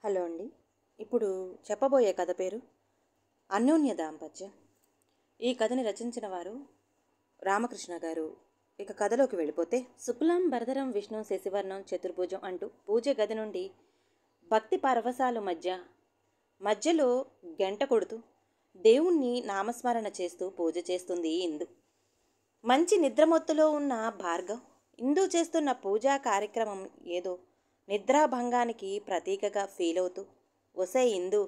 Hello అండి. ఇప్పుడు చెప్పబోయే కథ పేరు అన్యోన్య దాంపత్యం. ఈ కథని రచించిన వారు రామకృష్ణ గారు. ఇక కథలోకి వెళ్ళిపోతే, శుక్లాం భరధరం విష్ణు శశివర్ణం చతుర్భుజం అంటూ పూజ గది నుండి భక్తి పరవశాలు మధ్యలో గంట కొడుతూ దేవుణ్ణి నామస్మరణ చేస్తూ పూజ చేస్తుంది ఇందు. మంచి నిద్రమొత్తులో ఉన్న భార్గవ్ ఇందు చేస్తున్న పూజా కార్యక్రమం ఏదో నిద్రాభంగానికి ప్రతీకగా ఫీల్ అవుతూ, ఒసే ఇందు,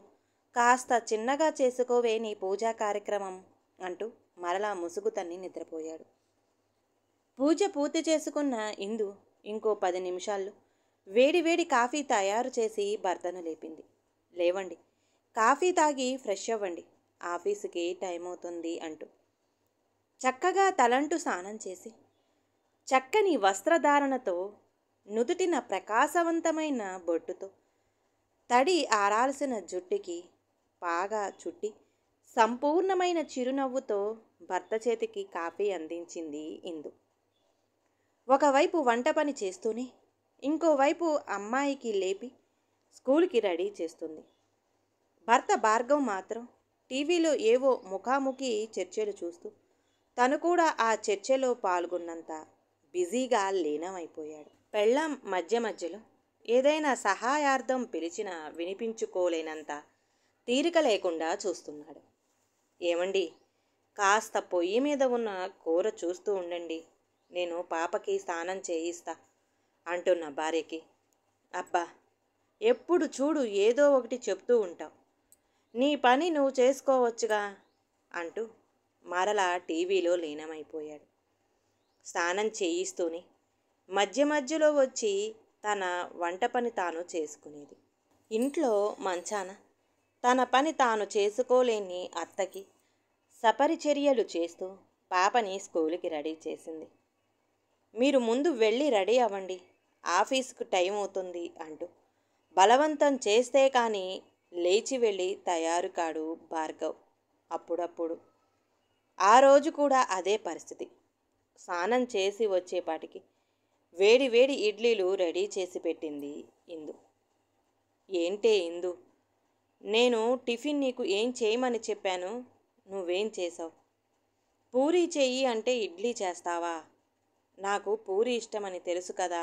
కాస్త చిన్నగా చేసుకోవే నీ పూజా కార్యక్రమం అంటూ మరలా ముసుగు తన్ని నిద్రపోయాడు. పూజ పూర్తి చేసుకున్న ఇందు ఇంకో 10 నిమిషాల్లో వేడి కాఫీ తయారు చేసి భర్తను లేపింది. లేవండి, కాఫీ తాగి ఫ్రెష్ అవ్వండి, ఆఫీసుకి టైం అవుతుంది అంటూ. చక్కగా తలంటూ స్నానం చేసి చక్కని వస్త్రధారణతో, నుదుటిన ప్రకాశవంతమైన బొట్టుతో, తడి ఆరాల్సిన జుట్టుకి బాగా చుట్టి సంపూర్ణమైన చిరునవ్వుతో భర్త చేతికి కాఫీ అందించింది ఇందు. ఒకవైపు వంట పని చేస్తూనే ఇంకోవైపు అమ్మాయికి లేపి స్కూల్కి రెడీ చేస్తుంది. భర్త భార్గవ్ మాత్రం టీవీలో ఏవో ముఖాముఖి చర్చలు చూస్తూ తను కూడా ఆ చర్చలో పాల్గొన్నంత బిజీగా లీనమైపోయాడు. పెళ్ళాం మధ్యలో ఏదైనా సహాయార్థం పిలిచినా వినిపించుకోలేనంత తీరిక లేకుండా చూస్తున్నాడు. ఏమండి, కాస్త పొయ్యి మీద ఉన్న కూర చూస్తూ ఉండండి, నేను పాపకి స్నానం చేయిస్తా అంటున్న భార్యకి, అబ్బా, ఎప్పుడు చూడు ఏదో ఒకటి చెప్తూ ఉంటావు, నీ పని నువ్వు చేసుకోవచ్చుగా అంటూ మరలా టీవీలో లీనమైపోయాడు. స్నానం చేయిస్తూనే మధ్యలో వచ్చి తన వంట పని తాను చేసుకునేది. ఇంట్లో మంచాన తన పని తాను చేసుకోలేని అత్తకి సపరిచర్యలు చేస్తూ పాపని స్కూలుకి రెడీ చేసింది. మీరు ముందు వెళ్ళి రెడీ అవ్వండి, ఆఫీసుకు టైం అవుతుంది అంటూ బలవంతం చేస్తే కానీ లేచి వెళ్ళి తయారు కాడు భార్గవ్. అప్పుడప్పుడు ఆ రోజు కూడా అదే పరిస్థితి. స్నానం చేసి వచ్చేపాటికి వేడి ఇడ్లీలు రెడీ చేసి పెట్టింది ఇందు. ఏంటే ఇందు, నేను టిఫిన్ నీకు ఏం చేయమని చెప్పాను, నువ్వేం చేసావు? పూరీ చెయ్యి అంటే ఇడ్లీ చేస్తావా? నాకు పూరీ ఇష్టమని తెలుసు కదా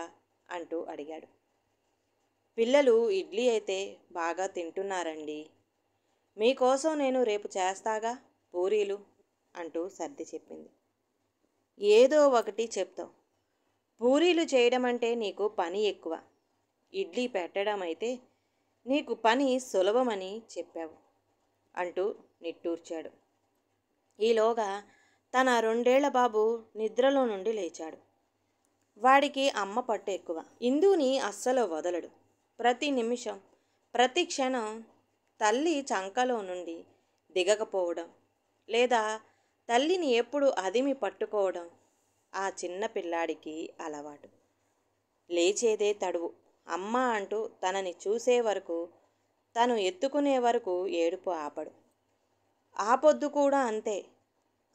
అంటూ అడిగాడు. పిల్లలు ఇడ్లీ అయితే బాగా తింటున్నారండి, మీకోసం నేను రేపు చేస్తాగా పూరీలు అంటూ సర్ది చెప్పింది. ఏదో ఒకటి చెప్తావు, పూరీలు చేయడం అంటే నీకు పని ఎక్కువ, ఇడ్లీ పెట్టడం అయితే నీకు పని సులభమని చెప్పావు అంటూ నిట్టూర్చాడు. ఈలోగా తన 2 ఏళ్ల బాబు నిద్రలో నుండి లేచాడు. వాడికి అమ్మ పట్టు ఎక్కువ. ఇందుని అస్సలు వదలడు. ప్రతి నిమిషం ప్రతి క్షణం తల్లి చంకలో నుండి దిగకపోవడం, లేదా తల్లిని ఎప్పుడు అదిమి పట్టుకోవడం ఆ చిన్న పిల్లాడికి అలవాటు. లేచేదే తడువు అమ్మ అంటూ తనని చూసే వరకు, తను ఎత్తుకునే వరకు ఏడుపు ఆపడు. ఆపొద్దు కూడా అంతే.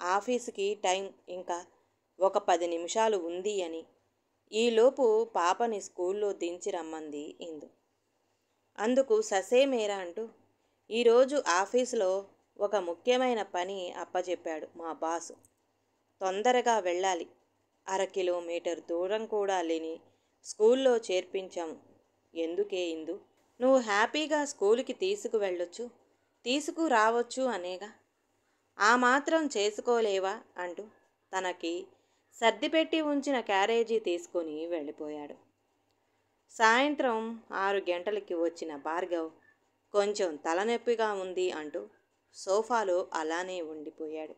ఆఫీసుకి టైం ఇంకా ఒక 10 నిమిషాలు ఉంది అని ఈలోపు పాపని స్కూల్లో దించి రమ్మంది ఇందు. అందుకు ససేమేరా అంటూ, ఈరోజు ఆఫీసులో ఒక ముఖ్యమైన పని అప్పచెప్పాడు మా బాసు, తొందరగా వెళ్ళాలి, 1/2 కిలోమీటర్ దూరం కూడా లేని స్కూల్లో చేర్పించాము. ఎందుకే ఇందు, నువ్వు హ్యాపీగా స్కూలుకి తీసుకువెళ్ళొచ్చు, తీసుకురావచ్చు అనేగా, ఆ మాత్రం చేసుకోలేవా అంటూ తనకి సర్దిపెట్టి ఉంచిన క్యారేజీ తీసుకొని వెళ్ళిపోయాడు. సాయంత్రం 6 గంటలకి వచ్చిన భార్గవ్ కొంచెం తలనొప్పిగా ఉంది అంటూ సోఫాలో అలానే ఉండిపోయాడు.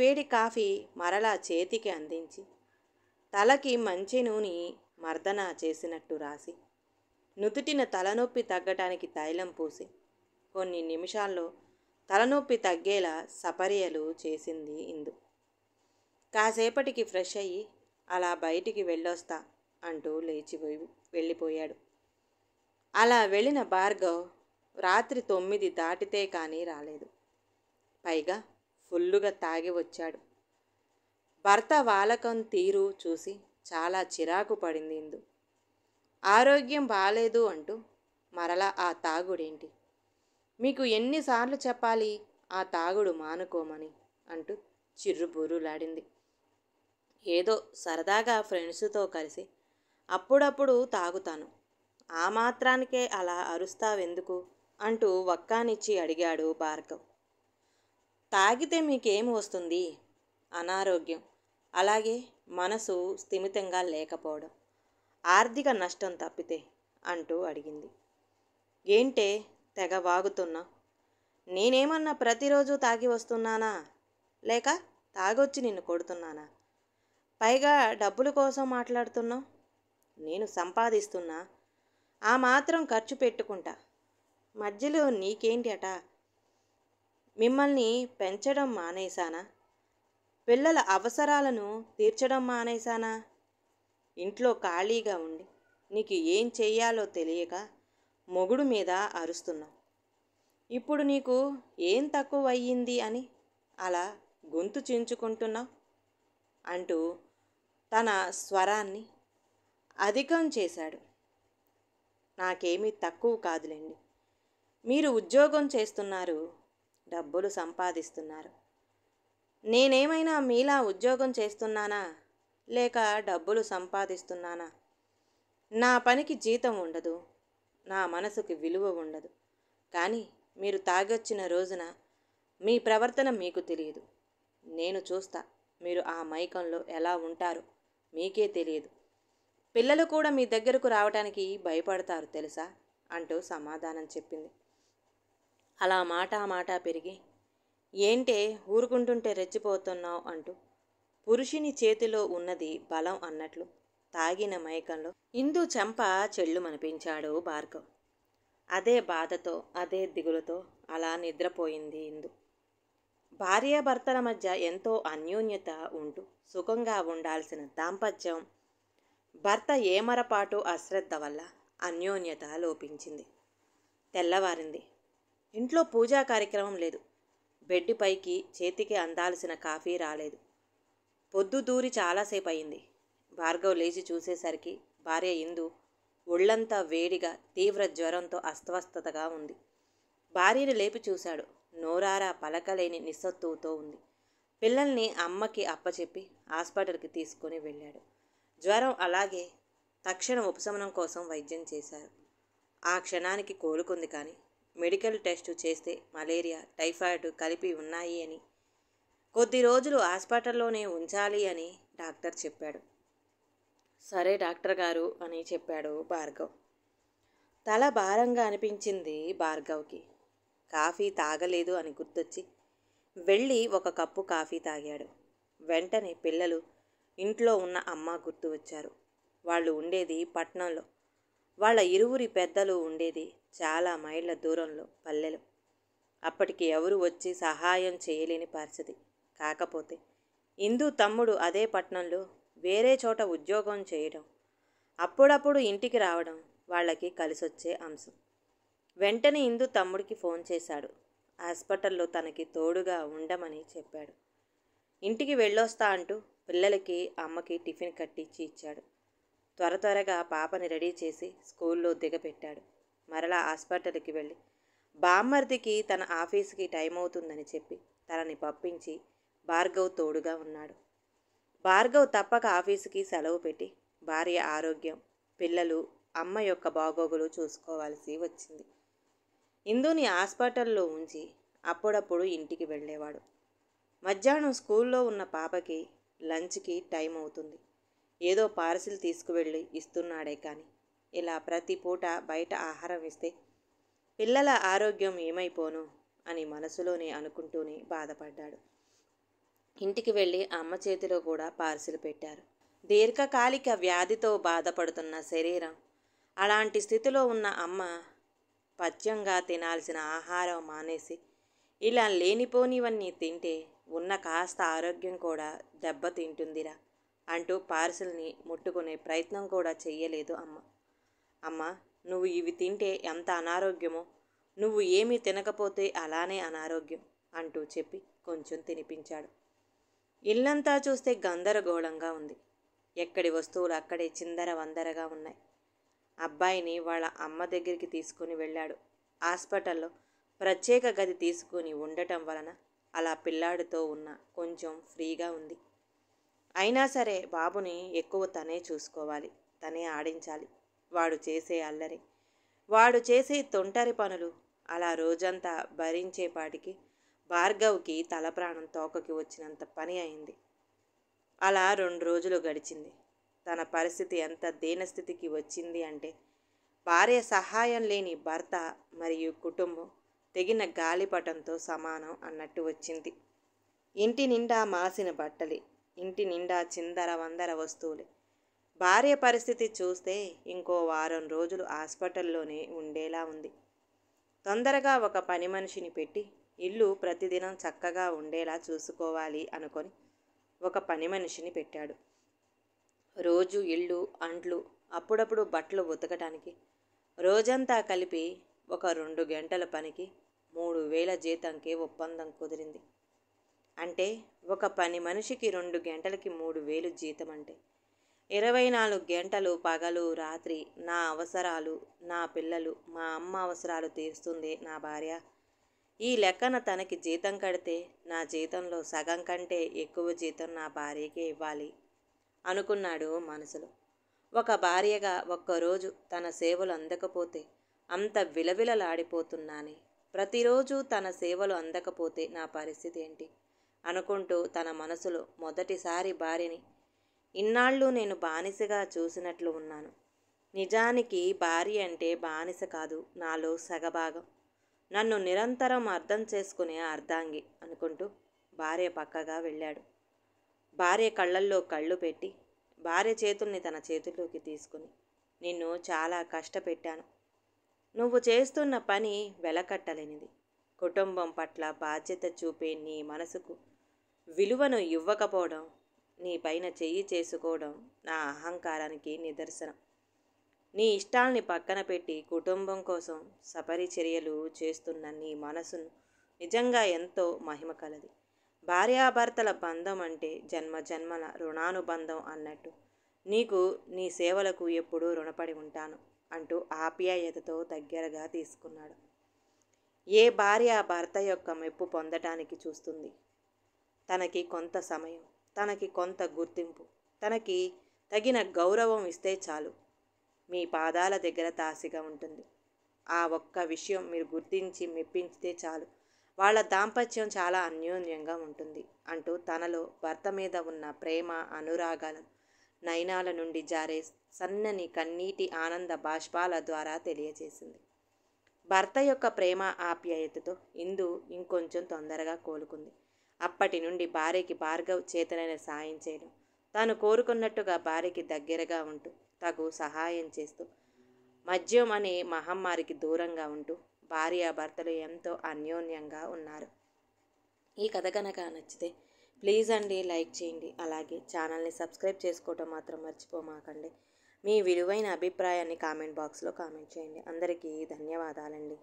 వేడి కాఫీ మరలా చేతికి అందించి తలకి మంచి నూనె మర్దన చేసినట్టు రాసి నుదుటిన తలనొప్పి తగ్గటానికి తైలం పూసి కొన్ని నిమిషాల్లో తలనొప్పి తగ్గేలా సపర్యలు చేసింది ఇందు. కాసేపటికి ఫ్రెష్ అయ్యి అలా బయటికి వెళ్ళొస్తా అంటూ వెళ్ళిపోయాడు. అలా వెళ్ళిన భార్గవ్ రాత్రి 9 దాటితే కానీ రాలేదు. పైగా ఫుల్లుగా తాగి వచ్చాడు. భర్త వాలకం తీరు చూసి చాలా చిరాకు పడింది ఇందు. ఆరోగ్యం బాలేదు అంటూ మరలా ఆ తాగుడేంటి? మీకు ఎన్నిసార్లు చెప్పాలి ఆ తాగుడు మానుకోమని అంటూ చిర్రుబుర్రులాడింది. ఏదో సరదాగా ఫ్రెండ్స్తో కలిసి అప్పుడప్పుడు తాగుతాను. ఆ మాత్రానికే అలా అరుస్తావెందుకు అంటూ వక్కానిచ్చి అడిగాడు భార్గవ్. తాగితే మీకేమి వస్తుంది? అనారోగ్యం, అలాగే మనసు స్థిమితంగా లేకపోవడం, ఆర్థిక నష్టం తప్పితే అంటూ అడిగింది. ఏంటే తెగ వాగుతున్నా? నేనేమన్నా ప్రతిరోజు తాగి వస్తున్నానా? లేక తాగొచ్చి నిన్ను కొడుతున్నానా? పైగా డబ్బుల కోసం మాట్లాడుతున్నావు. నేను సంపాదిస్తున్నా, ఆ మాత్రం ఖర్చు పెట్టుకుంటా. మధ్యలో నీకేంటి అట? మిమ్మల్ని పెంచడం మానేశానా? పిల్లల అవసరాలను తీర్చడం మానేశానా? ఇంట్లో ఖాళీగా ఉండి నీకు ఏం చెయ్యాలో తెలియక మొగుడు మీద అరుస్తున్నావు. ఇప్పుడు నీకు ఏం తక్కువ అయ్యింది అని అలా గొంతు చించుకుంటున్నావు అంటూ తన స్వరాన్ని అధికం చేశాడు. నాకేమీ తక్కువ కాదులేండి. మీరు ఉద్యోగం చేస్తున్నారు, డబ్బులు సంపాదిస్తున్నారు. నేనేమైనా మీలా ఉద్యోగం చేస్తున్నానా? లేక డబ్బులు సంపాదిస్తున్నానా? నా పనికి జీతం ఉండదు, నా మనసుకి విలువ ఉండదు. కానీ మీరు తాగొచ్చిన రోజున మీ ప్రవర్తన మీకు తెలియదు. నేను చూస్తా మీరు ఆ మైకంలో ఎలా ఉంటారో మీకే తెలియదు. పిల్లలు కూడా మీ దగ్గరకు రావడానికి భయపడతారు తెలుసా అంటూ సమాధానం చెప్పింది. అలా మాట పెరిగి ఏంటే ఊరుకుంటుంటే రెచ్చిపోతున్నావు అంటూ పురుషుని చేతిలో ఉన్నది బలం అన్నట్లు తాగిన మైకంలో ఇందు చెంప చెళ్ళుమనిపించాడు భార్గవ్. అదే బాధతో అదే దిగులుతో అలా నిద్రపోయింది ఇందు. భార్యాభర్తల మధ్య ఎంతో అన్యోన్యత ఉంటూ సుఖంగా ఉండాల్సిన దాంపత్యం భర్త ఏమరపాటు అశ్రద్ధ వల్ల అన్యోన్యత లోపించింది. తెల్లవారింది. ఇంట్లో పూజా కార్యక్రమం లేదు. బెడ్ పైకి చేతికి అందాల్సిన కాఫీ రాలేదు. పొద్దు దూరి చాలాసేపు అయింది. భార్గవ్ లేచి చూసేసరికి భార్య ఇందు ఒళ్ళంతా వేడిగా తీవ్ర జ్వరంతో అస్వస్థతగా ఉంది. భార్యను లేపి చూశాడు. నోరారా పలకలేని నిస్సత్తువుతో ఉంది. పిల్లల్ని అమ్మకి అప్పచెప్పి హాస్పిటల్కి తీసుకొని వెళ్ళాడు. జ్వరం అలాగే. తక్షణ ఉపశమనం కోసం వైద్యం చేశారు. ఆ క్షణానికి కోలుకుంది. కానీ మెడికల్ టెస్టు చేస్తే మలేరియా, టైఫాయిడ్ కలిపి ఉన్నాయి అని, కొద్ది రోజులు హాస్పిటల్లోనే ఉంచాలి అని డాక్టర్ చెప్పాడు. సరే డాక్టర్ గారు అని చెప్పాడు భార్గవ్. తల భారంగా అనిపించింది భార్గవ్కి. కాఫీ తాగలేదు అని గుర్తొచ్చి వెళ్ళి ఒక కప్పు కాఫీ తాగాడు. వెంటనే పిల్లలు, ఇంట్లో ఉన్న అమ్మ గుర్తు వచ్చారు. వాళ్ళు ఉండేది పట్నంలో. వాళ్ళ ఇరువురి పెద్దలు ఉండేది చాలా మైళ్ళ దూరంలో పల్లెలో. అప్పటికి ఎవరు వచ్చి సహాయం చేయలేని పరిస్థితి. కాకపోతే ఇందు తమ్ముడు అదే పట్నంలో వేరే చోట ఉద్యోగం చేయడం, అప్పుడప్పుడు ఇంటికి రావడం వాళ్ళకి కలిసొచ్చే అంశం. వెంటనే ఇందు తమ్ముడికి ఫోన్ చేశాడు. హాస్పిటల్లో తనకి తోడుగా ఉండమని చెప్పాడు. ఇంటికి వెళ్ళొస్తా అంటూ పిల్లలకి అమ్మకి టిఫిన్ కట్టించి ఇచ్చాడు. త్వరగా పాపని రెడీ చేసి స్కూల్లో దిగపెట్టాడు. మరలా హాస్పిటల్కి వెళ్ళి బామ్మర్దికి తన ఆఫీస్కి టైం అవుతుందని చెప్పి తనని పంపించి భార్గవ్ తోడుగా ఉన్నాడు. భార్గవ్ తప్పక ఆఫీసుకి సెలవు పెట్టి భార్య ఆరోగ్యం, పిల్లలు, అమ్మ యొక్క బాగోగులు చూసుకోవాల్సి వచ్చింది. ఇందుని హాస్పిటల్లో ఉంచి అప్పుడప్పుడు ఇంటికి వెళ్ళేవాడు. మధ్యాహ్నం స్కూల్లో ఉన్న పాపకి లంచ్కి టైం అవుతుంది. ఏదో పార్సిల్ తీసుకువెళ్ళి ఇస్తున్నాడే కానీ ఇలా ప్రతి పూట బయట ఆహారం ఇస్తే పిల్లల ఆరోగ్యం ఏమైపోను అని మనసులోనే అనుకుంటూనే బాధపడ్డాడు. ఇంటికి వెళ్ళి అమ్మ చేతిలో కూడా పార్సిల్ పెట్టారు. దీర్ఘకాలిక వ్యాధితో బాధపడుతున్న శరీరం, అలాంటి స్థితిలో ఉన్న అమ్మ పథ్యంగా తినాల్సిన ఆహారం మానేసి ఇలా లేనిపోనివన్నీ తింటే ఉన్న కాస్త ఆరోగ్యం కూడా దెబ్బతింటుందిరా అంటూ పార్సిల్ని ముట్టుకునే ప్రయత్నం కూడా చెయ్యలేదు అమ్మ. అమ్మ, నువ్వు ఇవి తింటే ఎంత అనారోగ్యమో, నువ్వు ఏమీ తినకపోతే అలానే అనారోగ్యం అంటూ చెప్పి కొంచెం తినిపించాడు. ఇల్లంతా చూస్తే గందరగోళంగా ఉంది. ఎక్కడి వస్తువులు అక్కడే చిందర వందరగా ఉన్నాయి. అబ్బాయిని వాళ్ళ అమ్మ దగ్గరికి తీసుకుని వెళ్ళాడు. హాస్పిటల్లో ప్రత్యేక గది తీసుకుని ఉండటం వలన అలా పిల్లాడితో ఉన్న కొంచెం ఫ్రీగా ఉంది. అయినా సరే బాబుని ఎక్కువ తనే చూసుకోవాలి, తనే ఆడించాలి. వాడు చేసే అల్లరి, వాడు చేసే తొంటరి పనులు అలా రోజంతా భరించేపాటికి భార్గవ్కి తలప్రాణం తోకకి వచ్చినంత పని అయింది. అలా 2 రోజులు గడిచింది. తన పరిస్థితి ఎంత దీనస్థితికి వచ్చింది అంటే భార్య సహాయం లేని భర్త మరియు కుటుంబం తెగిన గాలిపటంతో సమానం అన్నట్టు వచ్చింది. ఇంటి నిండా మాసిన బట్టలే, ఇంటి నిండా చిందర వందర వస్తువులే. భార్య పరిస్థితి చూస్తే ఇంకో వారం రోజులు హాస్పిటల్లోనే ఉండేలా ఉంది. తొందరగా ఒక పని మనిషిని పెట్టి ఇల్లు ప్రతిదినం చక్కగా ఉండేలా చూసుకోవాలి అనుకొని ఒక పని మనిషిని పెట్టాడు. రోజు ఇల్లు, అంట్లు, అప్పుడప్పుడు బట్టలు ఉతకటానికి రోజంతా కలిపి ఒక 2 గంటల పనికి 3000 జీతంకే ఒప్పందం కుదిరింది. అంటే ఒక పని మనిషికి 2 గంటలకి 3000 జీతం అంటే 24 గంటలు పగలు రాత్రి నా అవసరాలు, నా పిల్లలు, మా అమ్మ అవసరాలు తీరుస్తుంది నా భార్య. ఈ లెక్కన తనకి జీతం కడితే నా జీతంలో సగం కంటే ఎక్కువ జీతం నా భార్యకే ఇవ్వాలి అనుకున్నాడు మనసులో. ఒక భార్యగా ఒక్కరోజు తన సేవలు అందకపోతే అంత విలవిలలాడిపోతున్నానే, ప్రతిరోజు తన సేవలు అందకపోతే నా పరిస్థితి ఏంటి అనుకుంటూ తన మనసులో మొదటిసారి భార్యని ఇన్నాళ్ళు నేను బానిసగా చూసినట్లు ఉన్నాను. నిజానికి భార్య అంటే బానిస కాదు, నాలో సగభాగం, నన్ను నిరంతరం అర్థం చేసుకునే అర్ధాంగి అనుకుంటూ భార్య పక్కగా వెళ్ళాడు. భార్య కళ్ళల్లో కళ్ళు పెట్టి భార్య చేతుల్ని తన చేతుల్లోకి తీసుకుని, నిన్ను చాలా కష్టపెట్టాను. నువ్వు చేస్తున్న పని వెలకట్టలేనిది. కుటుంబం పట్ల బాధ్యత చూపే నీ మనసుకు విలువను ఇవ్వకపోవడం, నీ పైన చెయ్యి చేసుకోవడం నా అహంకారానికి నిదర్శనం. నీ ఇష్టాల్ని పక్కన పెట్టి కుటుంబం కోసం సపరిచర్యలు చేస్తున్న నీ మనసును నిజంగా ఎంతో మహిమ కలది. భార్యాభర్తల బంధం అంటే జన్మజన్మల రుణానుబంధం అన్నట్టు నీకు, నీ సేవలకు ఎప్పుడూ రుణపడి ఉంటాను అంటూ ఆప్యాయతతో దగ్గరగా తీసుకున్నాడు. ఏ భార్య భర్త యొక్క మెప్పు పొందటానికి చూస్తుంది? తనకి కొంత సమయం, తనకి కొంత గుర్తింపు, తనకి తగిన గౌరవం ఇస్తే చాలు, మీ పాదాల దగ్గర తాసిగా ఉంటుంది. ఆ ఒక్క విషయం మీరు గుర్తించి మెప్పించితే చాలు, వాళ్ళ దాంపత్యం చాలా అన్యోన్యంగా ఉంటుంది అంటూ తనలో భర్త మీద ఉన్న ప్రేమ అనురాగాలను నయనాల నుండి జారే సన్నని కన్నీటి ఆనంద బాష్పాల ద్వారా తెలియజేసింది. భర్త యొక్క ప్రేమ ఆప్యాయతతో ఇందు ఇంకొంచెం తొందరగా కోలుకుంది. అప్పటి నుండి భార్యకి భార్గవ్ చేతనైన సాయం చేయడం, తాను కోరుకున్నట్టుగా భార్యకి దగ్గరగా ఉంటూ తగు సహాయం చేస్తూ మద్యం అనే మహమ్మారికి దూరంగా ఉంటూ భార్యాభర్తలు ఎంతో అన్యోన్యంగా ఉన్నారు. ఈ కథ కనుక నచ్చితే ప్లీజ్ అండి లైక్ చేయండి. అలాగే ఛానల్ని సబ్స్క్రైబ్ చేసుకోవటం మాత్రం మర్చిపోమాకండి. మీ విలువైన అభిప్రాయాన్ని కామెంట్ బాక్స్లో కామెంట్ చేయండి. అందరికీ ధన్యవాదాలండి.